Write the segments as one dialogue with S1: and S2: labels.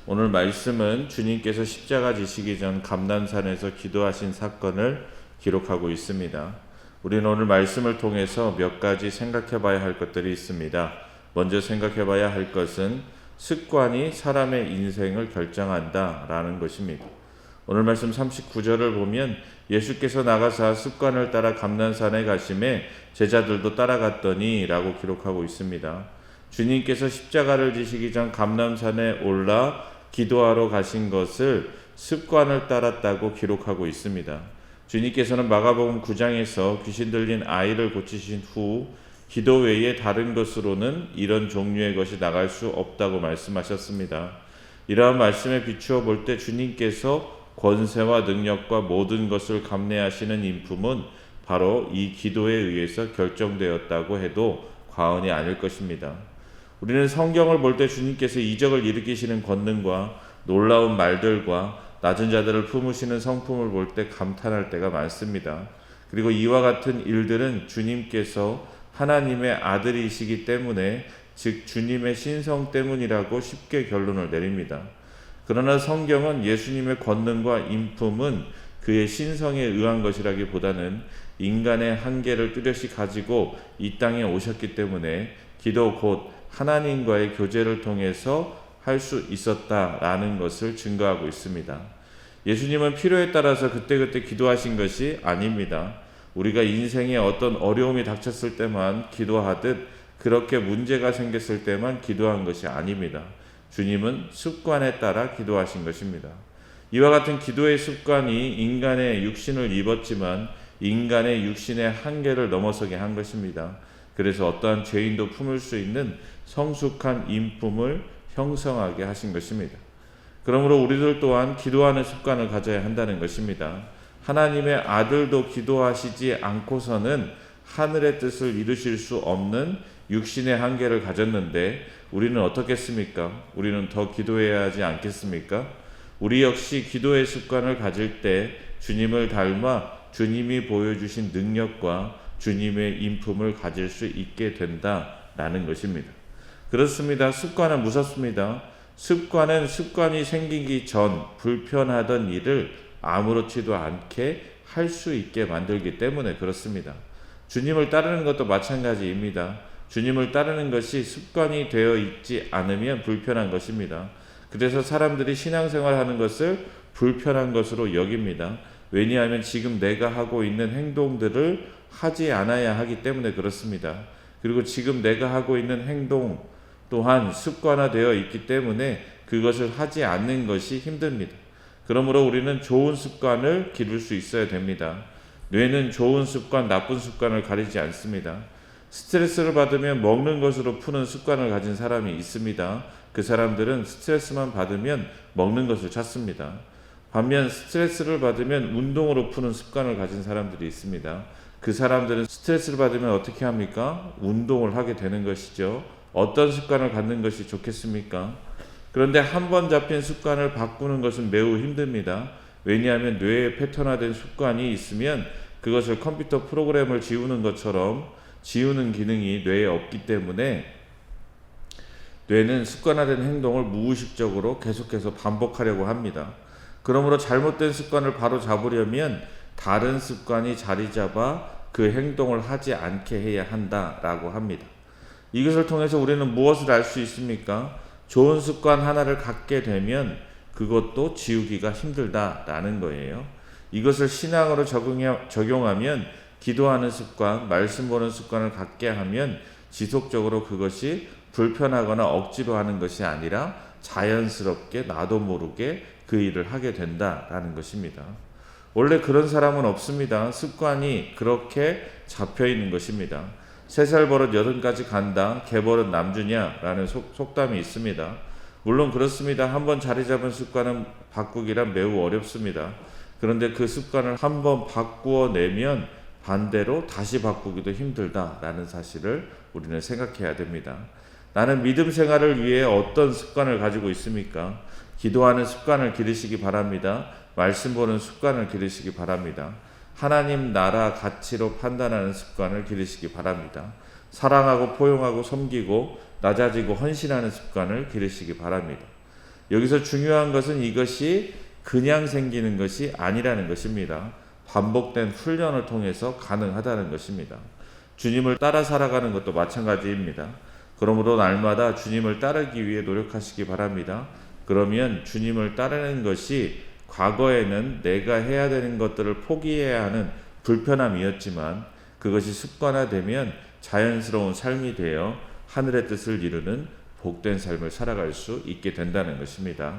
S1: 오늘 말씀은 주님께서 십자가 지시기 전 감난산에서 기도하신 사건을 기록하고 있습니다. 우리는 오늘 말씀을 통해서 몇 가지 생각해 봐야 할 것들이 있습니다. 먼저 생각해 봐야 할 것은 습관이 사람의 인생을 결정한다 라는 것입니다. 오늘 말씀 39절을 보면 예수께서 나가사 습관을 따라 감난산에 가심에 제자들도 따라갔더니 라고 기록하고 있습니다. 주님께서 십자가를 지시기 전 감난산에 올라 기도하러 가신 것을 습관을 따랐다고 기록하고 있습니다. 주님께서는 마가복음 9장에서 귀신 들린 아이를 고치신 후 기도 외에 다른 것으로는 이런 종류의 것이 나갈 수 없다고 말씀하셨습니다. 이러한 말씀에 비추어 볼 때 주님께서 권세와 능력과 모든 것을 감내하시는 인품은 바로 이 기도에 의해서 결정되었다고 해도 과언이 아닐 것입니다. 우리는 성경을 볼 때 주님께서 이적을 일으키시는 권능과 놀라운 말들과 낮은 자들을 품으시는 성품을 볼 때 감탄할 때가 많습니다. 그리고 이와 같은 일들은 주님께서 하나님의 아들이시기 때문에, 즉 주님의 신성 때문이라고 쉽게 결론을 내립니다. 그러나 성경은 예수님의 권능과 인품은 그의 신성에 의한 것이라기보다는 인간의 한계를 뚜렷이 가지고 이 땅에 오셨기 때문에 기도 곧 하나님과의 교제를 통해서 할 수 있었다라는 것을 증거하고 있습니다. 예수님은 필요에 따라서 그때그때 기도하신 것이 아닙니다. 우리가 인생에 어떤 어려움이 닥쳤을 때만 기도하듯 그렇게 문제가 생겼을 때만 기도한 것이 아닙니다. 주님은 습관에 따라 기도하신 것입니다. 이와 같은 기도의 습관이 인간의 육신을 입었지만 인간의 육신의 한계를 넘어서게 한 것입니다. 그래서 어떠한 죄인도 품을 수 있는 성숙한 인품을 형성하게 하신 것입니다. 그러므로 우리들 또한 기도하는 습관을 가져야 한다는 것입니다. 하나님의 아들도 기도하시지 않고서는 하늘의 뜻을 이루실 수 없는 육신의 한계를 가졌는데 우리는 어떻겠습니까? 우리는 더 기도해야 하지 않겠습니까? 우리 역시 기도의 습관을 가질 때 주님을 닮아 주님이 보여주신 능력과 주님의 인품을 가질 수 있게 된다라는 것입니다. 그렇습니다. 습관은 무섭습니다. 습관은 습관이 생기기 전 불편하던 일을 아무렇지도 않게 할 수 있게 만들기 때문에 그렇습니다. 주님을 따르는 것도 마찬가지입니다. 주님을 따르는 것이 습관이 되어 있지 않으면 불편한 것입니다. 그래서 사람들이 신앙생활하는 것을 불편한 것으로 여깁니다. 왜냐하면 지금 내가 하고 있는 행동들을 하지 않아야 하기 때문에 그렇습니다. 그리고 지금 내가 하고 있는 행동 또한 습관화되어 있기 때문에 그것을 하지 않는 것이 힘듭니다. 그러므로 우리는 좋은 습관을 기를 수 있어야 됩니다. 뇌는 좋은 습관, 나쁜 습관을 가리지 않습니다. 스트레스를 받으면 먹는 것으로 푸는 습관을 가진 사람이 있습니다. 그 사람들은 스트레스만 받으면 먹는 것을 찾습니다. 반면 스트레스를 받으면 운동으로 푸는 습관을 가진 사람들이 있습니다. 그 사람들은 스트레스를 받으면 어떻게 합니까? 운동을 하게 되는 것이죠. 어떤 습관을 갖는 것이 좋겠습니까? 그런데 한 번 잡힌 습관을 바꾸는 것은 매우 힘듭니다. 왜냐하면 뇌에 패턴화된 습관이 있으면 그것을 컴퓨터 프로그램을 지우는 것처럼 지우는 기능이 뇌에 없기 때문에 뇌는 습관화된 행동을 무의식적으로 계속해서 반복하려고 합니다. 그러므로 잘못된 습관을 바로 잡으려면 다른 습관이 자리 잡아 그 행동을 하지 않게 해야 한다라고 합니다. 이것을 통해서 우리는 무엇을 알 수 있습니까? 좋은 습관 하나를 갖게 되면 그것도 지우기가 힘들다라는 거예요. 이것을 신앙으로 적용하면 기도하는 습관, 말씀 보는 습관을 갖게 하면 지속적으로 그것이 불편하거나 억지로 하는 것이 아니라 자연스럽게 나도 모르게 그 일을 하게 된다라는 것입니다. 원래 그런 사람은 없습니다. 습관이 그렇게 잡혀 있는 것입니다. 3살 버릇 80까지 간다, 개버릇 남주냐라는 속담이 있습니다. 물론 그렇습니다. 한번 자리 잡은 습관은 바꾸기란 매우 어렵습니다. 그런데 그 습관을 한번 바꾸어내면 반대로 다시 바꾸기도 힘들다라는 사실을 우리는 생각해야 됩니다. 나는 믿음 생활을 위해 어떤 습관을 가지고 있습니까? 기도하는 습관을 기르시기 바랍니다. 말씀 보는 습관을 기르시기 바랍니다. 하나님 나라 가치로 판단하는 습관을 기르시기 바랍니다. 사랑하고 포용하고 섬기고 낮아지고 헌신하는 습관을 기르시기 바랍니다. 여기서 중요한 것은 이것이 그냥 생기는 것이 아니라는 것입니다. 반복된 훈련을 통해서 가능하다는 것입니다. 주님을 따라 살아가는 것도 마찬가지입니다. 그러므로 날마다 주님을 따르기 위해 노력하시기 바랍니다. 그러면 주님을 따르는 것이 과거에는 내가 해야 되는 것들을 포기해야 하는 불편함이었지만 그것이 습관화되면 자연스러운 삶이 되어 하늘의 뜻을 이루는 복된 삶을 살아갈 수 있게 된다는 것입니다.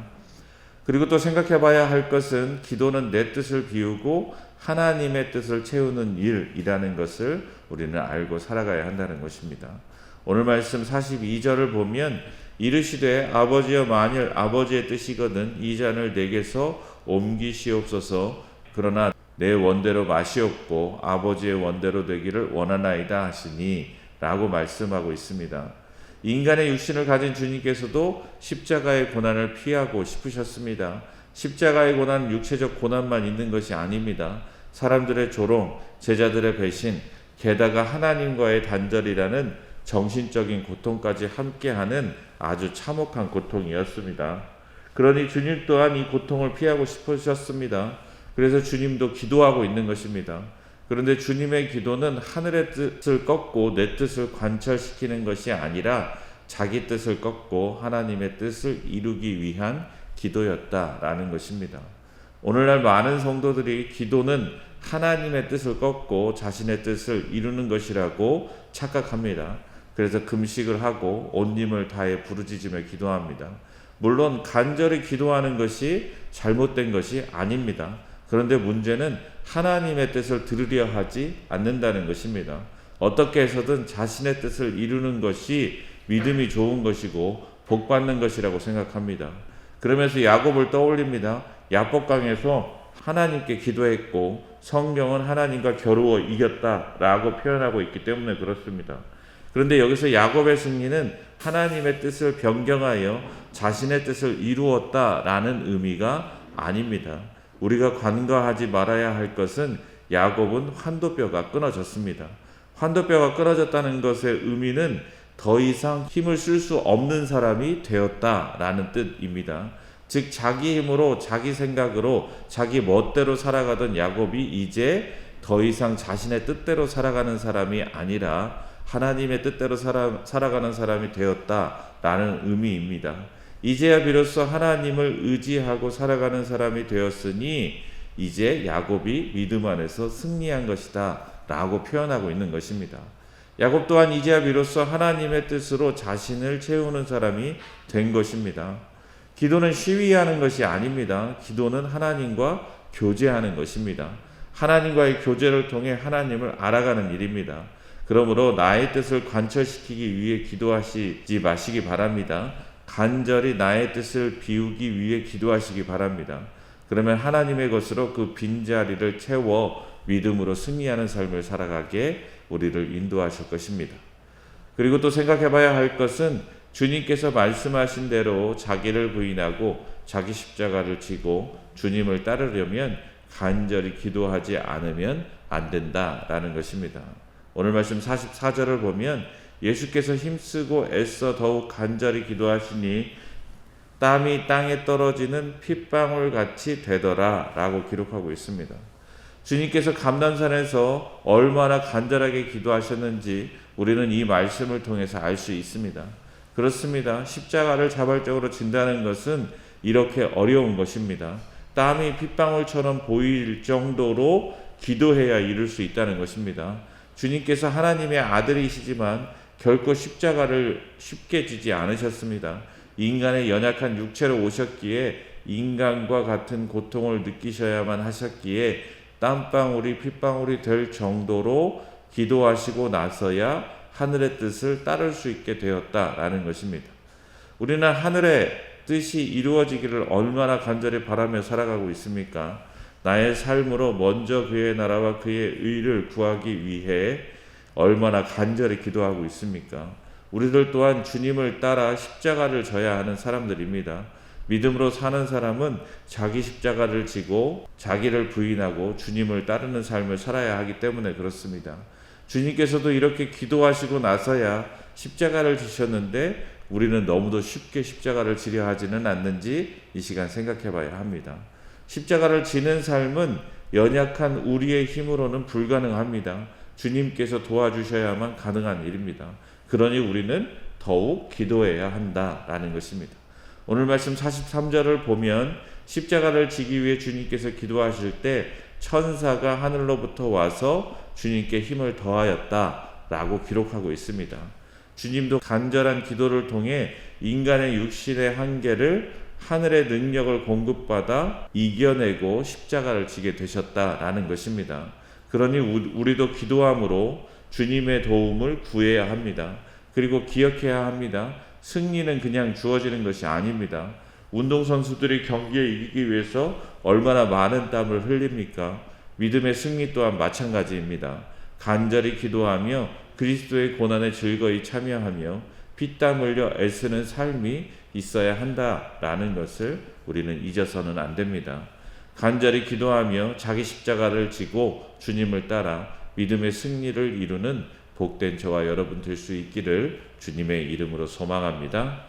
S1: 그리고 또 생각해 봐야 할 것은 기도는 내 뜻을 비우고 하나님의 뜻을 채우는 일이라는 것을 우리는 알고 살아가야 한다는 것입니다. 오늘 말씀 42절을 보면 이르시되 아버지여 만일 아버지의 뜻이거든 이 잔을 내게서 옮기시옵소서 그러나 내 원대로 마시옵고 아버지의 원대로 되기를 원하나이다 하시니 라고 말씀하고 있습니다. 인간의 육신을 가진 주님께서도 십자가의 고난을 피하고 싶으셨습니다. 십자가의 고난은 육체적 고난만 있는 것이 아닙니다. 사람들의 조롱, 제자들의 배신, 게다가 하나님과의 단절이라는 정신적인 고통까지 함께하는 아주 참혹한 고통이었습니다. 그러니 주님 또한 이 고통을 피하고 싶으셨습니다. 그래서 주님도 기도하고 있는 것입니다. 그런데 주님의 기도는 하늘의 뜻을 꺾고 내 뜻을 관철시키는 것이 아니라 자기 뜻을 꺾고 하나님의 뜻을 이루기 위한 기도였다라는 것입니다. 오늘날 많은 성도들이 기도는 하나님의 뜻을 꺾고 자신의 뜻을 이루는 것이라고 착각합니다. 그래서 금식을 하고 온 힘을 다해 부르짖으며 기도합니다. 물론 간절히 기도하는 것이 잘못된 것이 아닙니다. 그런데 문제는 하나님의 뜻을 들으려 하지 않는다는 것입니다. 어떻게 해서든 자신의 뜻을 이루는 것이 믿음이 좋은 것이고 복받는 것이라고 생각합니다. 그러면서 야곱을 떠올립니다. 야복강에서 하나님께 기도했고 성경은 하나님과 겨루어 이겼다라고 표현하고 있기 때문에 그렇습니다. 그런데 여기서 야곱의 승리는 하나님의 뜻을 변경하여 자신의 뜻을 이루었다라는 의미가 아닙니다. 우리가 간과하지 말아야 할 것은 야곱은 환도뼈가 끊어졌습니다. 환도뼈가 끊어졌다는 것의 의미는 더 이상 힘을 쓸 수 없는 사람이 되었다라는 뜻입니다. 즉 자기 힘으로 자기 생각으로 자기 멋대로 살아가던 야곱이 이제 더 이상 자신의 뜻대로 살아가는 사람이 아니라 하나님의 뜻대로 살아가는 사람이 되었다라는 의미입니다. 이제야 비로소 하나님을 의지하고 살아가는 사람이 되었으니 이제 야곱이 믿음 안에서 승리한 것이다 라고 표현하고 있는 것입니다. 야곱 또한 이제야 비로소 하나님의 뜻으로 자신을 채우는 사람이 된 것입니다. 기도는 시위하는 것이 아닙니다. 기도는 하나님과 교제하는 것입니다. 하나님과의 교제를 통해 하나님을 알아가는 일입니다. 그러므로 나의 뜻을 관철시키기 위해 기도하시지 마시기 바랍니다. 간절히 나의 뜻을 비우기 위해 기도하시기 바랍니다. 그러면 하나님의 것으로 그 빈자리를 채워 믿음으로 승리하는 삶을 살아가게 우리를 인도하실 것입니다. 그리고 또 생각해 봐야 할 것은 주님께서 말씀하신 대로 자기를 부인하고 자기 십자가를 지고 주님을 따르려면 간절히 기도하지 않으면 안 된다라는 것입니다. 오늘 말씀 44절을 보면 예수께서 힘쓰고 애써 더욱 간절히 기도하시니 땀이 땅에 떨어지는 핏방울 같이 되더라 라고 기록하고 있습니다. 주님께서 감람산에서 얼마나 간절하게 기도하셨는지 우리는 이 말씀을 통해서 알 수 있습니다. 그렇습니다. 십자가를 자발적으로 진다는 것은 이렇게 어려운 것입니다. 땀이 핏방울처럼 보일 정도로 기도해야 이룰 수 있다는 것입니다. 주님께서 하나님의 아들이시지만 결코 십자가를 쉽게 지지 않으셨습니다. 인간의 연약한 육체로 오셨기에 인간과 같은 고통을 느끼셔야만 하셨기에 땀방울이 핏방울이 될 정도로 기도하시고 나서야 하늘의 뜻을 따를 수 있게 되었다라는 것입니다. 우리는 하늘의 뜻이 이루어지기를 얼마나 간절히 바라며 살아가고 있습니까? 나의 삶으로 먼저 그의 나라와 그의 의를 구하기 위해 얼마나 간절히 기도하고 있습니까? 우리들 또한 주님을 따라 십자가를 져야 하는 사람들입니다. 믿음으로 사는 사람은 자기 십자가를 지고 자기를 부인하고 주님을 따르는 삶을 살아야 하기 때문에 그렇습니다. 주님께서도 이렇게 기도하시고 나서야 십자가를 지셨는데 우리는 너무도 쉽게 십자가를 지려 하지는 않는지 이 시간 생각해 봐야 합니다. 십자가를 지는 삶은 연약한 우리의 힘으로는 불가능합니다. 주님께서 도와주셔야만 가능한 일입니다. 그러니 우리는 더욱 기도해야 한다라는 것입니다. 오늘 말씀 43절을 보면 십자가를 지기 위해 주님께서 기도하실 때 천사가 하늘로부터 와서 주님께 힘을 더하였다라고 기록하고 있습니다. 주님도 간절한 기도를 통해 인간의 육신의 한계를 하늘의 능력을 공급받아 이겨내고 십자가를 지게 되셨다라는 것입니다. 그러니 우리도 기도함으로 주님의 도움을 구해야 합니다. 그리고 기억해야 합니다. 승리는 그냥 주어지는 것이 아닙니다. 운동선수들이 경기에 이기기 위해서 얼마나 많은 땀을 흘립니까? 믿음의 승리 또한 마찬가지입니다. 간절히 기도하며 그리스도의 고난에 즐거이 참여하며 피땀 흘려 애쓰는 삶이 있어야 한다라는 것을 우리는 잊어서는 안 됩니다. 간절히 기도하며 자기 십자가를 지고 주님을 따라 믿음의 승리를 이루는 복된 저와 여러분 될 수 있기를 주님의 이름으로 소망합니다.